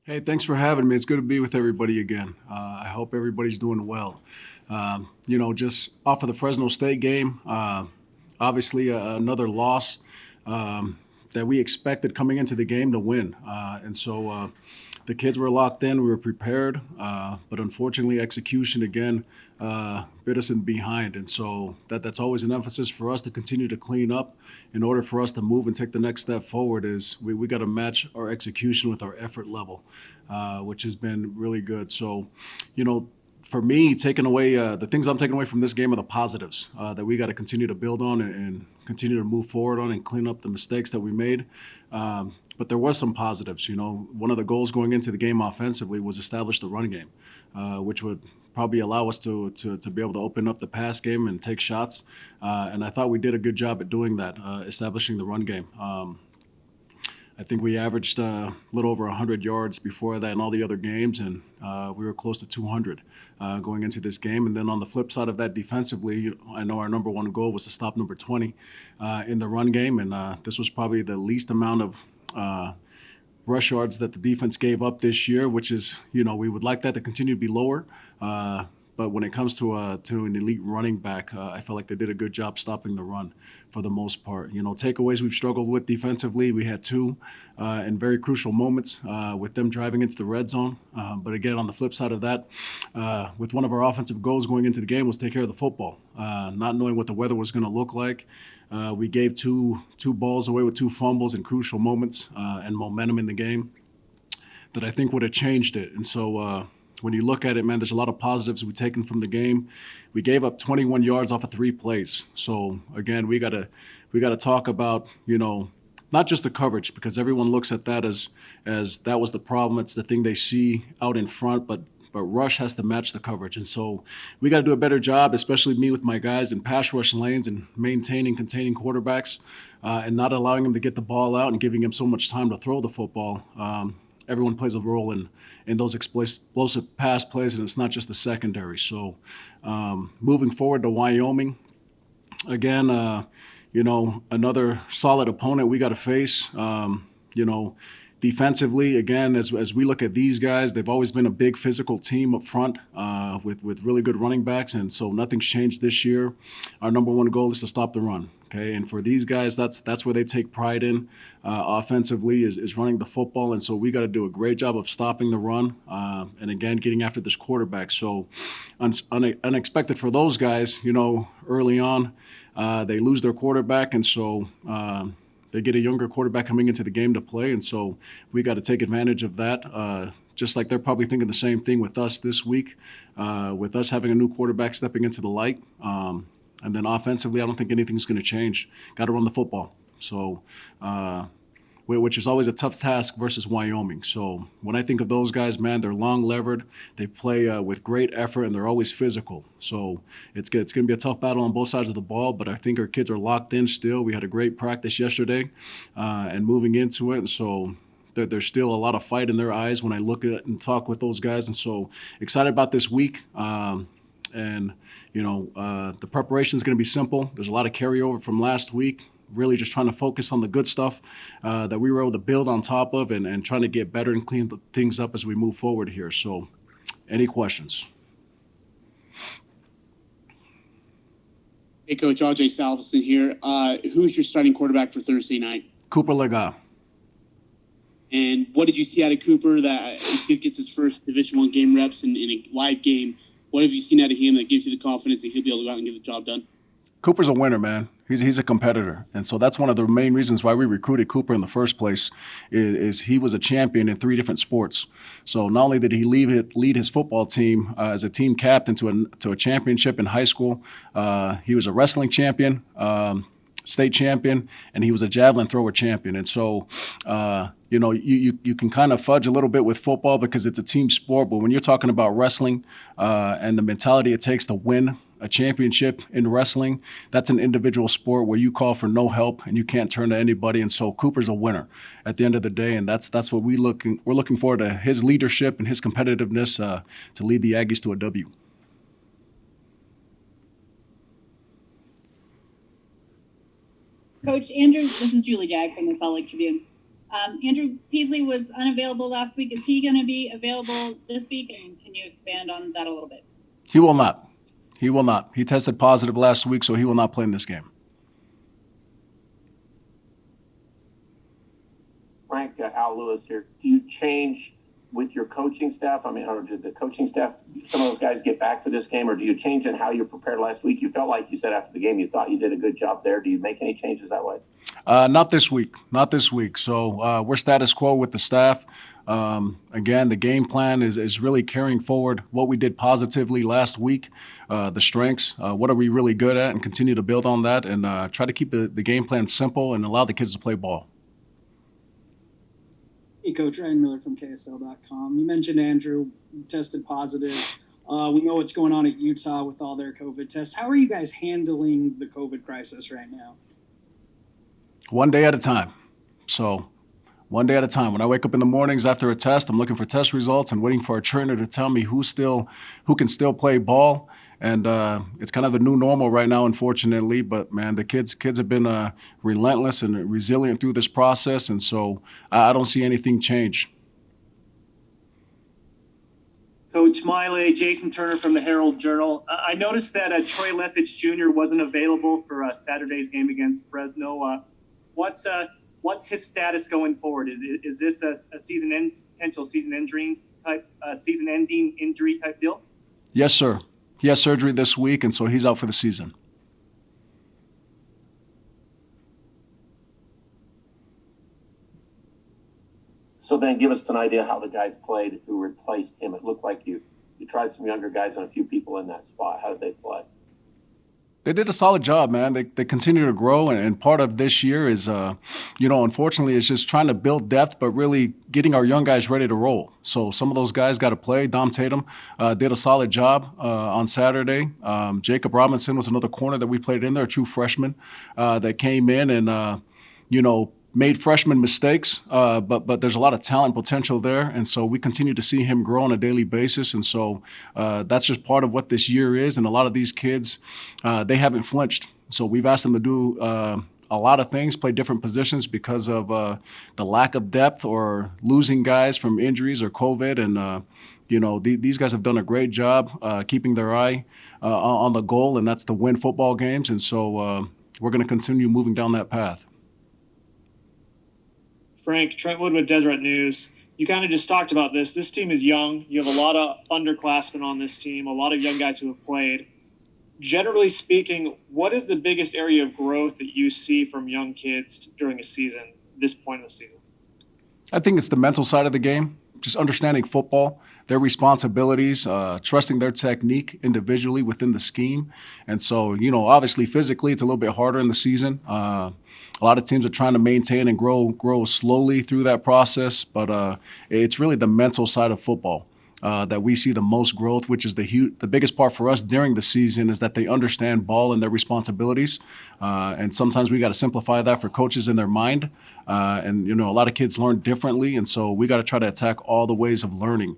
Hey, thanks for having me. It's good to be with everybody again. I hope everybody's doing well. Just off of the Fresno State game, obviously another loss that we expected coming into the game to win. And so the kids were locked in, we were prepared, but unfortunately, execution again bit us in behind. And so that's always an emphasis for us to continue to clean up in order for us to move and take the next step forward. Is we got to match our execution with our effort level, which has been really good. So, you know, for me, taking away the things I'm taking away from this game are the positives that we got to continue to build on and continue to move forward on and clean up the mistakes that we made. But there was some positives. One of the goals going into the game offensively was establish the run game, which would probably allow us to be able to open up the pass game and take shots. And I thought we did a good job at doing that, establishing the run game. I think we averaged a little over 100 yards before that in all the other games, and we were close to 200 going into this game. And then on the flip side of that, defensively, I know our number one goal was to stop number 20 in the run game, and this was probably the least amount of rush yards that the defense gave up this year, which is, we would like that to continue to be lower. But when it comes to an elite running back, I felt like they did a good job stopping the run for the most part. Takeaways we've struggled with defensively. We had two in very crucial moments with them driving into the red zone. But again, on the flip side of that, with one of our offensive goals going into the game was take care of the football, not knowing what the weather was going to look like. We gave two balls away with two fumbles in crucial moments and momentum in the game that I think would have changed it. And so when you look at it, man, there's a lot of positives we've taken from the game. We gave up 21 yards off of 3 plays. So again, we gotta talk about, not just the coverage, because everyone looks at that as that was the problem. It's the thing they see out in front, but rush has to match the coverage. And so we got to do a better job, especially me with my guys in pass rush lanes and containing quarterbacks and not allowing them to get the ball out and giving them so much time to throw the football. Everyone plays a role in those explosive pass plays, and it's not just the secondary. So moving forward to Wyoming, again, another solid opponent we got to face. Defensively, again, as we look at these guys, they've always been a big physical team up front with really good running backs, and so nothing's changed this year. Our number one goal is to stop the run. Okay, and for these guys, that's where they take pride in offensively is running the football, and so we got to do a great job of stopping the run and again getting after this quarterback. So unexpected for those guys, early on, they lose their quarterback, and so. They get a younger quarterback coming into the game to play, and so we got to take advantage of that. Just like they're probably thinking the same thing with us this week, with us having a new quarterback stepping into the light. And then offensively, I don't think anything's going to change. Got to run the football. So, which is always a tough task versus Wyoming. So when I think of those guys, man, they're long-levered. They play with great effort, and they're always physical. So it's going to be a tough battle on both sides of the ball, but I think our kids are locked in still. We had a great practice yesterday and moving into it. So there's still a lot of fight in their eyes when I look at and talk with those guys. And so excited about this week. The preparation is going to be simple. There's a lot of carryover from last week. Really just trying to focus on the good stuff that we were able to build on top of and trying to get better and clean things up as we move forward here. So any questions? Hey, Coach, AJ Salveson here. Who's your starting quarterback for Thursday night? Cooper Lega. And what did you see out of Cooper that he gets his first Division I game reps in a live game? What have you seen out of him that gives you the confidence that he'll be able to go out and get the job done? Cooper's a winner, man. He's a competitor, and so that's one of the main reasons why we recruited Cooper in the first place. Is he was a champion in 3 different sports. So not only did he lead his football team as a team captain to a championship in high school, he was a wrestling champion, state champion, and he was a javelin thrower champion. And so, you can kind of fudge a little bit with football because it's a team sport, but when you're talking about wrestling and the mentality it takes to win a championship in wrestling, that's an individual sport where you call for no help and you can't turn to anybody. And so Cooper's a winner at the end of the day, and that's what we're looking forward to his leadership and his competitiveness to lead the Aggies to a W. Coach Andrews, this is Julie Jag from the Salt Lake Tribune. Andrew Peasley was unavailable last week. Is he going to be available this week? And can you expand on that a little bit? He will not. He will not. He tested positive last week, so he will not play in this game. Frank, Al Lewis here. Do you change with your coaching staff? I mean, or did the coaching staff, some of those guys get back for this game, or do you change in how you prepared last week? You felt like you said after the game you thought you did a good job there. Do you make any changes that way? Not this week. Not this week. So we're status quo with the staff. Again, the game plan is really carrying forward what we did positively last week, the strengths, what are we really good at, and continue to build on that and try to keep the game plan simple and allow the kids to play ball. Hey, Coach, Ryan Miller from KSL.com. You mentioned Andrew tested positive. We know what's going on at Utah with all their COVID tests. How are you guys handling the COVID crisis right now? One day at a time. So one day at a time. When I wake up in the mornings after a test, I'm looking for test results and waiting for a trainer to tell me who can still play ball. And it's kind of the new normal right now, unfortunately. But, man, the kids have been relentless and resilient through this process. And so I don't see anything change. Coach Miley, Jason Turner from the Herald Journal. I noticed that Troy Lethich Jr. wasn't available for Saturday's game against Fresno. What's his status going forward? Is this a potential season-ending injury type deal? Yes, sir. He has surgery this week, and so he's out for the season. So then give us an idea how the guys played who replaced him. It looked like you tried some younger guys and a few people in that spot. How did they play? They did a solid job, man. They continue to grow, and part of this year is, unfortunately, it's just trying to build depth, but really getting our young guys ready to roll. So some of those guys got to play. Dom Tatum did a solid job on Saturday. Jacob Robinson was another corner that we played in there, a true freshman that came in and, made freshman mistakes, but there's a lot of talent potential there. And so we continue to see him grow on a daily basis. And so that's just part of what this year is. And a lot of these kids, they haven't flinched. So we've asked them to do a lot of things, play different positions because of the lack of depth or losing guys from injuries or COVID. And, these guys have done a great job keeping their eye on the goal, and that's to win football games. And so we're going to continue moving down that path. Frank, Trent Wood with Deseret News. You kind of just talked about this. This team is young. You have a lot of underclassmen on this team, a lot of young guys who have played. Generally speaking, what is the biggest area of growth that you see from young kids during a season, this point of the season? I think it's the mental side of the game, just understanding football, their responsibilities, trusting their technique individually within the scheme. And so, obviously physically it's a little bit harder in the season. A lot of teams are trying to maintain and grow slowly through that process, but it's really the mental side of football that we see the most growth, which is the biggest part for us during the season is that they understand ball and their responsibilities. And sometimes we got to simplify that for coaches in their mind. And a lot of kids learn differently. And so we got to try to attack all the ways of learning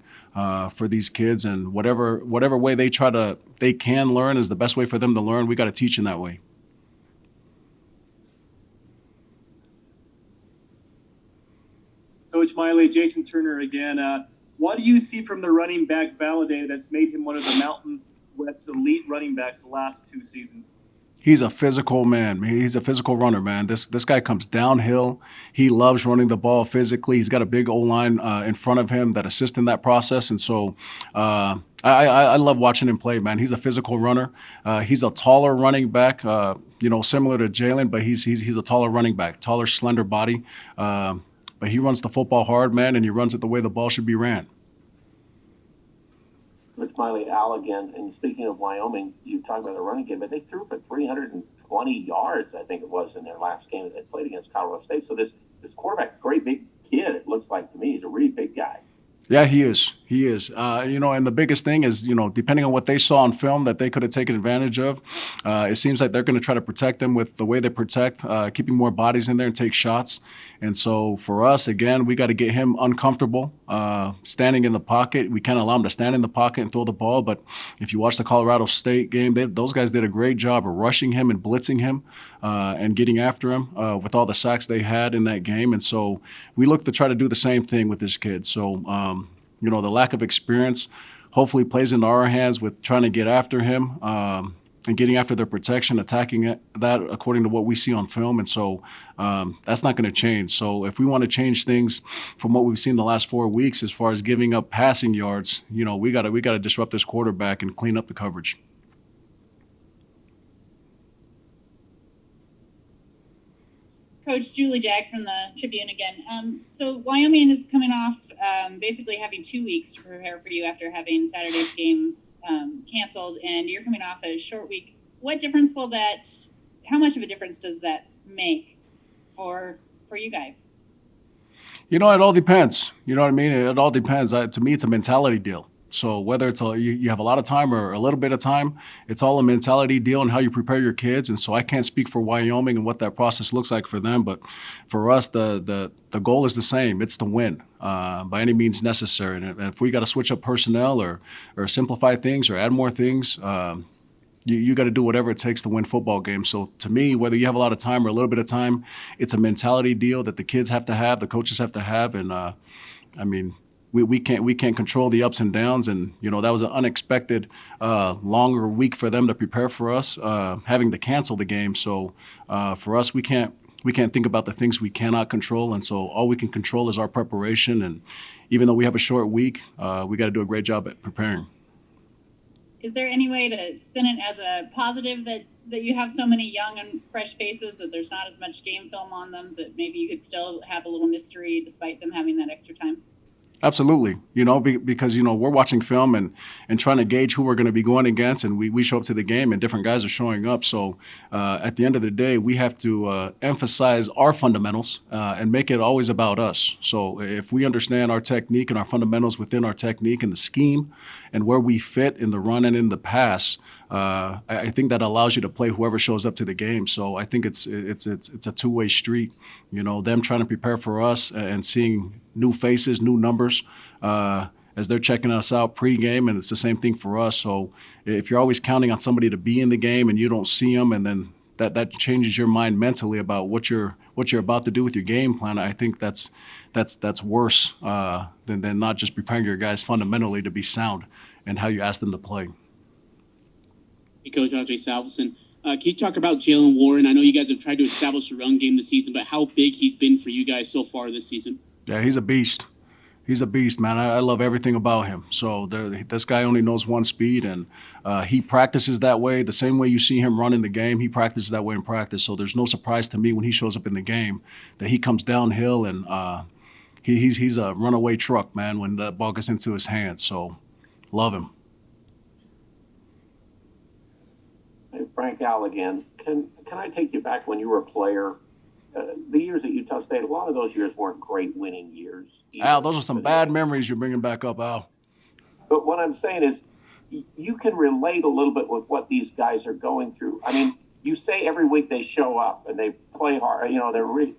for these kids. And whatever way they can learn is the best way for them to learn. We got to teach in that way. Coach Miley, Jason Turner again. What do you see from the running back Valladay that's made him one of the Mountain West's elite running backs the last 2 seasons? He's a physical man. He's a physical runner, man. This guy comes downhill. He loves running the ball physically. He's got a big O-line in front of him that assists in that process. And so I love watching him play, man. He's a physical runner. He's a taller running back, similar to Jalen, but he's a taller running back, taller, slender body. But he runs the football hard, man, and he runs it the way the ball should be ran. Coach Miley, Al again, and speaking of Wyoming, you talked about the running game, but they threw for 320 yards, I think it was, in their last game that they played against Colorado State. So this quarterback's a great big kid, it looks like to me. He's a really big guy. Yeah, he is. He is. And the biggest thing is, depending on what they saw on film that they could have taken advantage of, it seems like they're going to try to protect them with the way they protect, keeping more bodies in there and take shots. And so for us, again, we got to get him uncomfortable, standing in the pocket. We can't allow him to stand in the pocket and throw the ball. But if you watch the Colorado State game, those guys did a great job of rushing him and blitzing him and getting after him with all the sacks they had in that game. And so we look to try to do the same thing with this kid. So, the lack of experience hopefully plays into our hands with trying to get after him and getting after their protection, attacking that according to what we see on film. And so that's not going to change. So if we want to change things from what we've seen the last 4 weeks as far as giving up passing yards, we got to disrupt this quarterback and clean up the coverage. Coach Julie Jack from the Tribune again. So Wyoming is coming off basically having 2 weeks to prepare for you after having Saturday's game canceled, and you're coming off a short week. How much of a difference does that make for you guys? It all depends. You know what I mean? It all depends. To me, it's a mentality deal. So whether it's you have a lot of time or a little bit of time, it's all a mentality deal and how you prepare your kids. And so I can't speak for Wyoming and what that process looks like for them. But for us, the goal is the same. It's to win by any means necessary. And if we got to switch up personnel or simplify things or add more things, you got to do whatever it takes to win football games. So to me, whether you have a lot of time or a little bit of time, it's a mentality deal that the kids have to have, the coaches have to have. And we can't control the ups and downs, and that was an unexpected longer week for them to prepare for us, having to cancel the game. So for us, we can't think about the things we cannot control, and so all we can control is our preparation. And even though we have a short week, we got to do a great job at preparing. Is there any way to spin it as a positive that you have so many young and fresh faces, that there's not as much game film on them, that maybe you could still have a little mystery despite them having that extra time? Absolutely, because we're watching film and trying to gauge who we're going to be going against, and we show up to the game and different guys are showing up. So at the end of the day, we have to emphasize our fundamentals and make it always about us. So if we understand our technique and our fundamentals within our technique and the scheme and where we fit in the run and in the pass, I think that allows you to play whoever shows up to the game. So I think it's a two-way street. Them trying to prepare for us and seeing new faces, new numbers as they're checking us out pregame, and it's the same thing for us. So if you're always counting on somebody to be in the game and you don't see them, and then that changes your mind mentally about what you're about to do with your game plan, I think that's worse than not just preparing your guys fundamentally to be sound and how you ask them to play. Hey, Coach Ajay Salveson. Can you talk about Jalen Warren? I know you guys have tried to establish a run game this season, but how big he's been for you guys so far this season? Yeah, he's a beast. He's a beast, man. I love everything about him. So this guy only knows one speed, and he practices that way. The same way you see him run in the game, he practices that way in practice. So there's no surprise to me when he shows up in the game that he comes downhill, and he's a runaway truck, man, when the ball gets into his hands. So love him. Hey, Frank Al again. Can I take you back when you were a player? The years at Utah State, a lot of those years weren't great winning years. Al, those are some bad memories you're bringing back up, Al. But what I'm saying is you can relate a little bit with what these guys are going through. I mean, you say every week they show up and they play hard,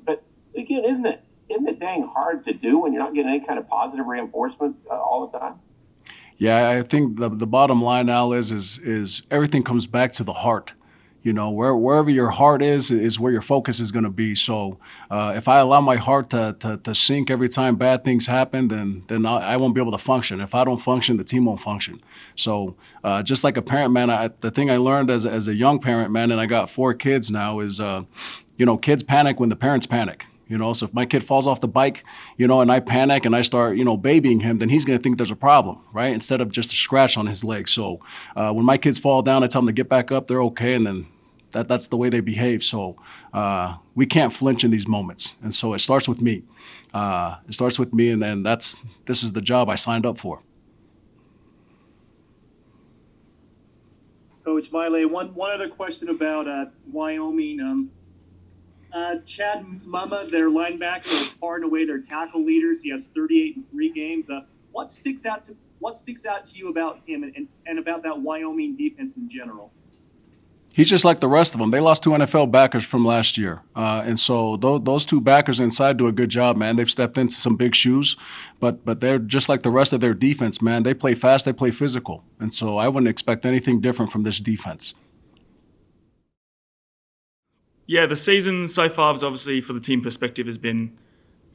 but again, isn't it dang hard to do when you're not getting any kind of positive reinforcement all the time? Yeah, I think the bottom line, Al, is everything comes back to the heart. Wherever your heart is where your focus is going to be. So if I allow my heart to sink every time bad things happen, then I won't be able to function. If I don't function, the team won't function. So just like a parent, man, the thing I learned as a young parent, man, and I got 4 kids now, is kids panic when the parents panic. So if my kid falls off the bike, and I panic and I start, babying him, then he's going to think there's a problem, right? Instead of just a scratch on his leg. So when my kids fall down, I tell them to get back up. They're okay. And then that's the way they behave. So we can't flinch in these moments. And so it starts with me. And then this is the job I signed up for. Coach Miley, one other question about Wyoming. Chad Mumma, their linebacker, is far and away their tackle leaders. He has 38 in 3 games. What sticks out to you about him and about that Wyoming defense in general? He's just like the rest of them. They lost two NFL backers from last year. And so those two backers inside do a good job, man. They've stepped into some big shoes, but they're just like the rest of their defense, man. They play fast, they play physical. And so I wouldn't expect anything different from this defense. Yeah, the season so far is obviously, for the team perspective, has been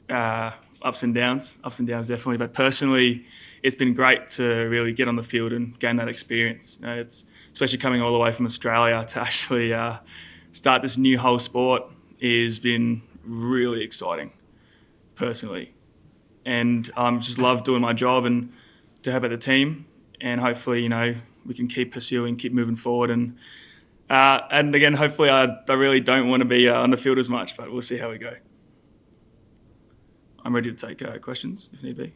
ups and downs definitely. But personally, it's been great to really get on the field and gain that experience. You know, it's especially coming all the way from Australia to actually start this new whole sport has been really exciting, personally. And just love doing my job and to help out the team. And hopefully, you know, we can keep pursuing, keep moving forward. And again, hopefully, I really don't want to be on the field as much, but we'll see how we go. I'm ready to take questions if need be.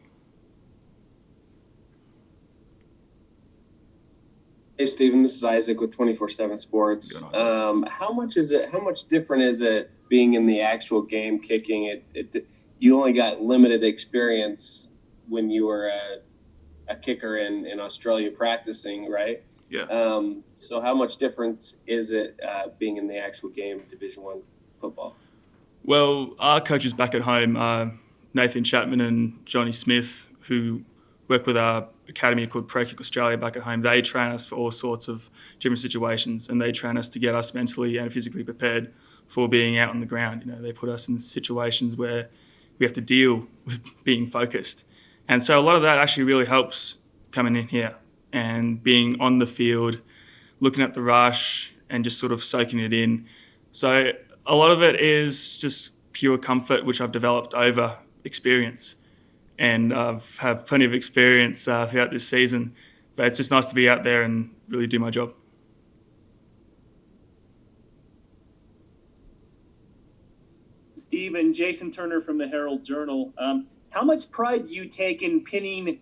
Hey, Steven, this is Isaac with 24/7 Sports. How much different is it being in the actual game kicking? You only got limited experience when you were a kicker in Australia practicing, right? Yeah. So how much difference is it being in the actual game, Division I football? Well, our coaches back at home, Nathan Chapman and Johnny Smith, who work with our academy called Pro Kick Australia back at home, they train us for all sorts of different situations, and they train us to get us mentally and physically prepared for being out on the ground. You know, they put us in situations where we have to deal with being focused. And so a lot of that actually really helps coming in here and being on the field, looking at the rush and just sort of soaking it in. So a lot of it is just pure comfort, which I've developed over experience. And I've had plenty of experience throughout this season, but it's just nice to be out there and really do my job. Steve and Jason Turner from the Herald Journal. How much pride do you take in pinning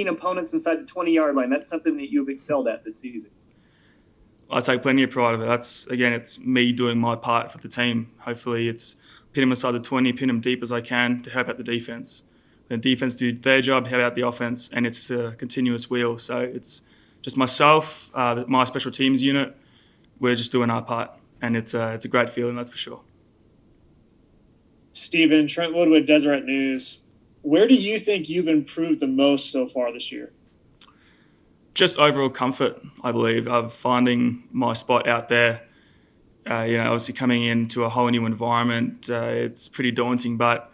opponents inside the 20-yard line? That's something that you've excelled at this season. I take plenty of pride of it. It's me doing my part for the team. Hopefully it's pin them inside the 20, pin them deep as I can to help out the defense. The defense do their job, help out the offense, and it's a continuous wheel. So it's just myself, my special teams unit. We're just doing our part, and it's a great feeling, that's for sure. Steven, Trent Woodward, Deseret News. Where do you think you've improved the most so far this year? Just overall comfort, I believe, of finding my spot out there. Obviously coming into a whole new environment, it's pretty daunting, but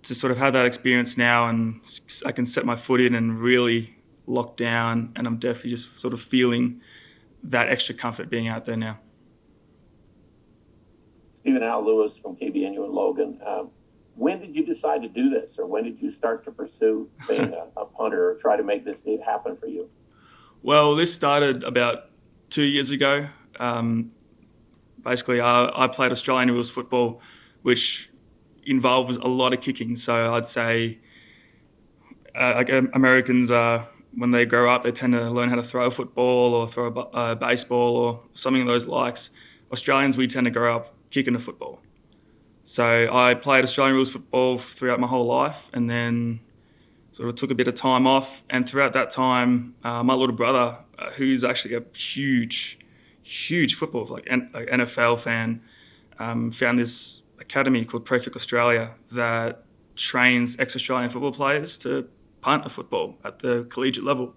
to sort of have that experience now and I can set my foot in and really lock down, and I'm definitely just sort of feeling that extra comfort being out there now. Stephen Al Lewis from KBNU in Logan. When did you decide to do this, or when did you start to pursue being a punter or try to make this happen for you? Well, this started about 2 years ago. Basically, I played Australian rules football, which involves a lot of kicking. So I'd say Americans, when they grow up, they tend to learn how to throw a football or throw a baseball or something of those likes. Australians, we tend to grow up kicking a football. So I played Australian rules football throughout my whole life, and then sort of took a bit of time off. And throughout that time, my little brother, who's actually a huge football, like NFL fan, found this academy called Pro Kick Australia that trains ex-Australian football players to punt a football at the collegiate level.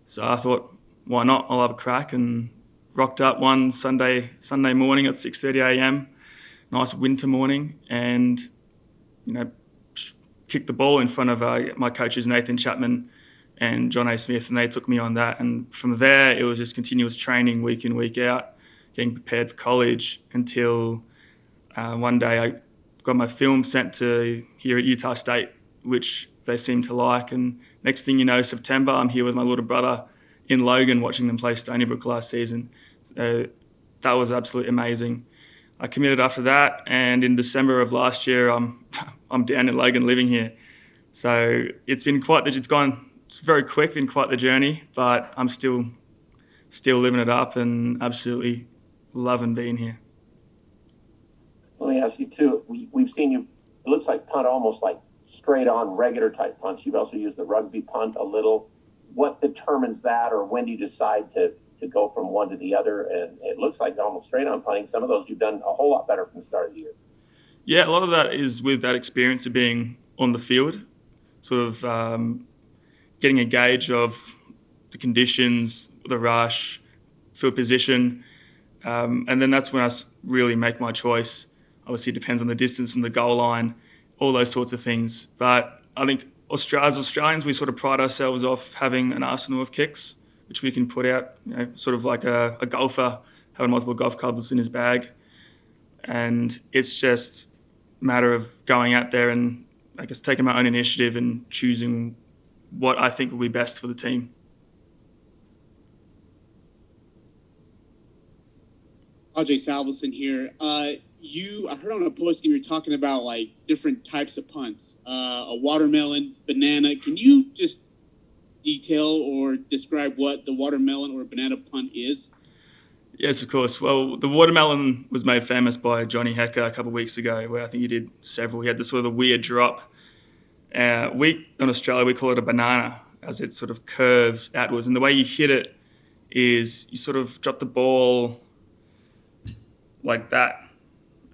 So I thought, why not? I'll have a crack, and rocked up one Sunday morning at 6:30 a.m. Nice winter morning, and kicked the ball in front of my coaches Nathan Chapman and John A. Smith, and they took me on that. And from there, it was just continuous training week in, week out, getting prepared for college until one day I got my film sent to here at Utah State, which they seemed to like. And next thing you know, September, I'm here with my little brother in Logan watching them play Stony Brook last season. So that was absolutely amazing. I committed after that, and in December of last year, I'm down in Logan living here. So it's very quick, been quite the journey, but I'm still living it up and absolutely loving being here. Let me ask you too. We've seen you. It looks like punt almost like straight on regular type punts. You've also used the rugby punt a little. What determines that, or when do you decide to go from one to the other? And it looks like almost straight on punting. Some of those you've done a whole lot better from the start of the year. Yeah, a lot of that is with that experience of being on the field, sort of getting a gauge of the conditions, the rush, field position, and then that's when I really make my choice. Obviously, it depends on the distance from the goal line, all those sorts of things. But I think as Australians, we sort of pride ourselves off having an arsenal of kicks, which we can put out, sort of like a golfer having multiple golf clubs in his bag. And it's just a matter of going out there and, I guess, taking my own initiative and choosing what I think will be best for the team. Ajay Salveson here. I heard on a post you were talking about like different types of punts, a watermelon, banana. Can you just detail or describe what the watermelon or banana punt is? Yes, of course. Well, the watermelon was made famous by Johnny Hecker a couple of weeks ago, where I think he did several. He had this sort of the weird drop. In Australia, we call it a banana, as it sort of curves outwards. And the way you hit it is you sort of drop the ball like that,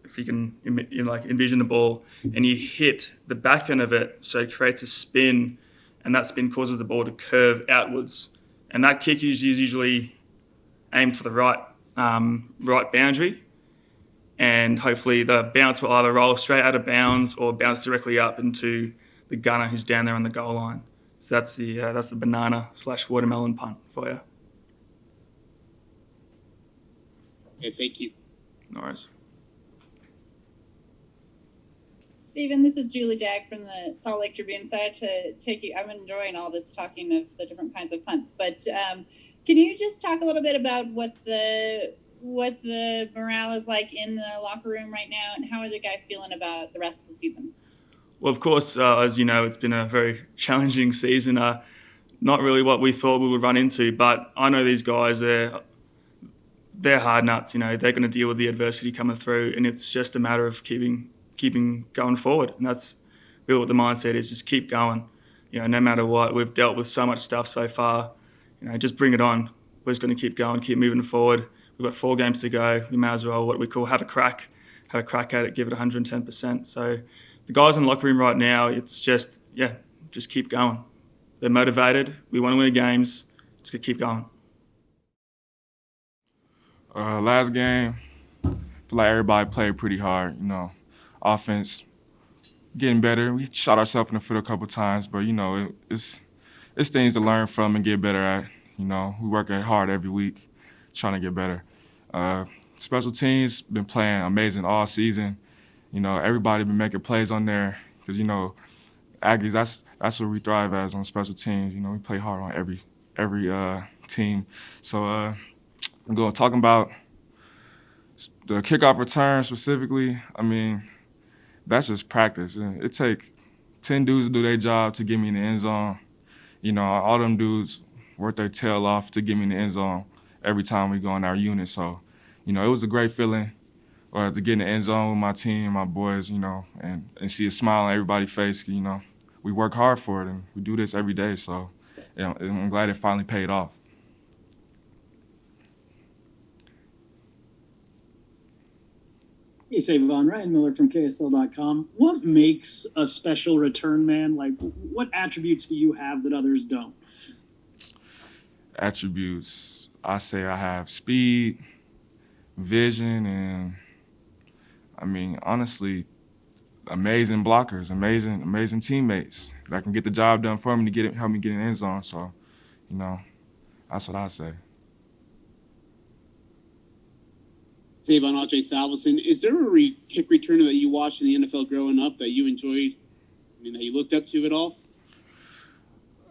if you can envision the ball, and you hit the back end of it, so it creates a spin, and that spin causes the ball to curve outwards. And that kick is usually aimed for the right boundary, and hopefully the bounce will either roll straight out of bounds or bounce directly up into the gunner who's down there on the goal line. So that's the banana/watermelon punt for you. Okay, thank you. No worries. Stephen, this is Julie Jack from the Salt Lake Tribune. So I had to take you. I'm enjoying all this talking of the different kinds of punts, but can you just talk a little bit about what the morale is like in the locker room right now, and how are the guys feeling about the rest of the season? Well, of course, as you know, it's been a very challenging season. Not really what we thought we would run into, but I know these guys, they're hard nuts. They're going to deal with the adversity coming through, and it's just a matter of keeping going forward. And that's really what the mindset is, just keep going. No matter what, we've dealt with so much stuff so far. Just bring it on. We're just going to keep going, keep moving forward. We've got 4 games to go. We may as well, what we call, have a crack at it, give it 110%. So the guys in the locker room right now, it's just keep going. They're motivated. We want to win games. Just keep going. Last game, I feel like everybody played pretty hard. Offense getting better. We shot ourselves in the foot a couple times, but it's things to learn from and get better at. We work hard every week, trying to get better. Special teams been playing amazing all season. Everybody been making plays on there because Aggies. That's what we thrive as on special teams. We play hard on every team. So I'm talking about the kickoff return specifically. I mean, that's just practice. It take 10 dudes to do their job to get me in the end zone. All them dudes work their tail off to get me in the end zone every time we go in our unit. So, it was a great feeling to get in the end zone with my team, my boys, and see a smile on everybody's face. We work hard for it, and we do this every day. So, I'm glad it finally paid off. Hey, Savon, Ryan Miller from KSL.com. What makes a special return man? Like, what attributes do you have that others don't? Attributes, I say I have speed, vision, and honestly, amazing blockers, amazing teammates that can get the job done for me to help me get in the end zone. So, that's what I say. Savon Ajay Salveson, is there a kick returner that you watched in the NFL growing up that you enjoyed? That you looked up to at all?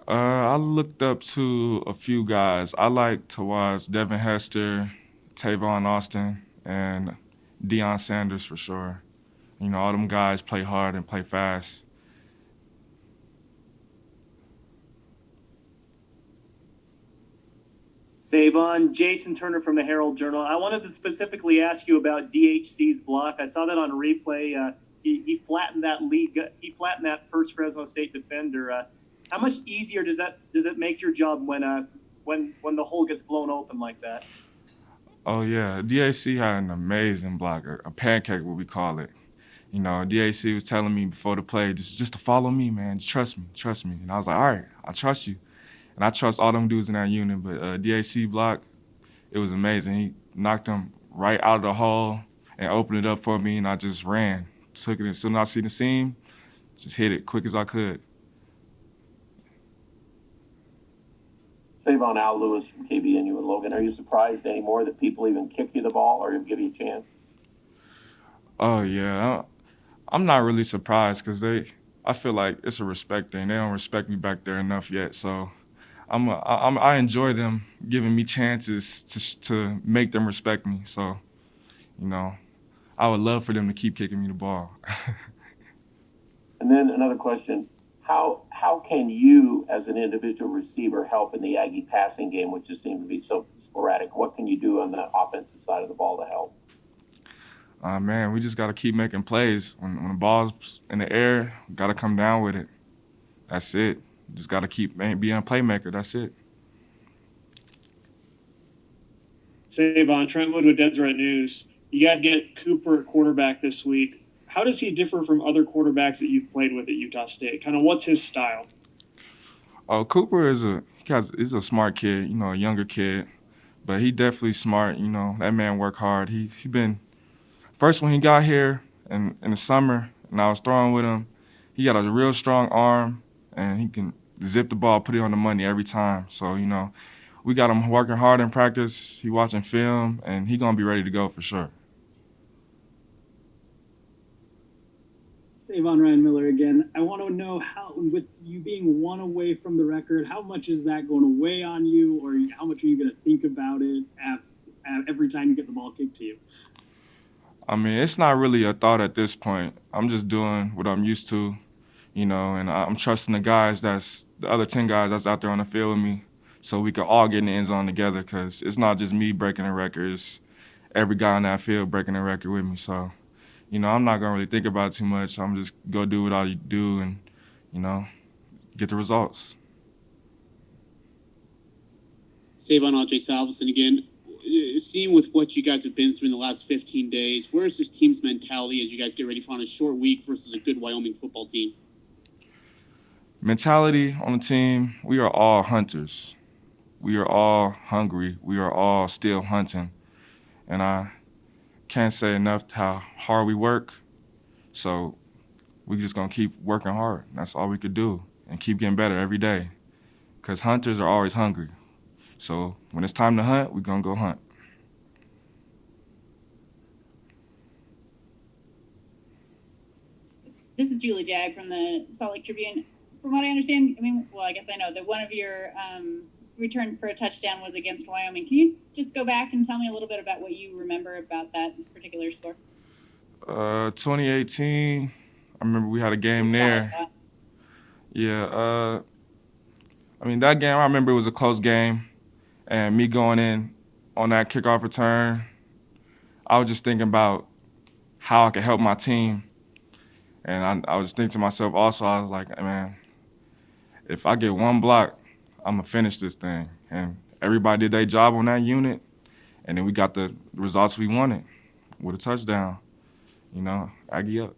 I looked up to a few guys. I like to watch Devin Hester, Tavon Austin, and Deion Sanders for sure. All them guys play hard and play fast. Savon, Jason Turner from the Herald Journal. I wanted to specifically ask you about DHC's block. I saw that on replay. he flattened that league. He flattened that first Fresno State defender. How much easier does it make your job when the hole gets blown open like that? Oh yeah, DAC had an amazing blocker, a pancake, what we call it. You know, DAC was telling me before the play, just to follow me, man. Just trust me. And I was like, all right, I trust you. And I trust all them dudes in that unit. But DAC block, it was amazing. He knocked them right out of the hole and opened it up for me, and I just ran. Took it as soon as I see the seam, just hit it quick as I could. Savon, Al Lewis from KBNU and Logan. Are you surprised anymore that people even kick you the ball or give you a chance? Oh yeah, I'm not really surprised because I feel like it's a respect thing. They don't respect me back there enough yet, so I enjoy them giving me chances to make them respect me. So, you know, I would love for them to keep kicking me the ball. And then another question: How can you, as an individual receiver, help in the Aggie passing game, which just seems to be so sporadic? What can you do on the offensive side of the ball to help? Man, we just got to keep making plays. When the ball's in the air, got to come down with it. That's it. Just got to keep being a playmaker. That's it. Savon, Trentwood with Deseret News. You guys get Cooper at quarterback this week. How does he differ from other quarterbacks that you've played with at Utah State? Kind of what's his style? Oh, Cooper is a smart kid, you know, a younger kid, but he definitely smart. You know, that man work hard. He been first when he got here in the summer, and I was throwing with him. He got a real strong arm, and he can zip the ball, put it on the money every time. So you know, we got him working hard in practice. He watching film, and he gonna be ready to go for sure. Savon Ryan Miller again. I want to know how, with you being one away from the record, how much is that going to weigh on you, or how much are you going to think about it every time you get the ball kicked to you? I mean, it's not really a thought at this point. I'm just doing what I'm used to, you know, and I'm trusting the other 10 guys that's out there on the field with me, so we can all get in the end zone together. Because it's not just me breaking a record; it's every guy on that field breaking a record with me. So. You know, I'm not going to really think about it too much. I'm just going to do what I do and, you know, get the results. Savon Ajay Salveson again. Seeing with what you guys have been through in the last 15 days, where is this team's mentality as you guys get ready for on a short week versus a good Wyoming football team? Mentality on the team, we are all hunters. We are all hungry. We are all still hunting. And I can't say enough how hard we work, so we just gonna keep working hard. That's all we could do, and keep getting better every day. Cause hunters are always hungry. So when it's time to hunt, we're gonna go hunt. This is Julie Jag from the Salt Lake Tribune. From what I understand, I guess I know that one of your returns for a touchdown was against Wyoming. Can you just go back and tell me a little bit about what you remember about that particular score? 2018, I remember we had a game there. Yeah, that game, I remember it was a close game, and me going in on that kickoff return, I was just thinking about how I could help my team. And I was thinking to myself also, I was like, man, if I get one block, I'm going to finish this thing. And everybody did their job on that unit, and then we got the results we wanted with a touchdown. You know, Aggie up.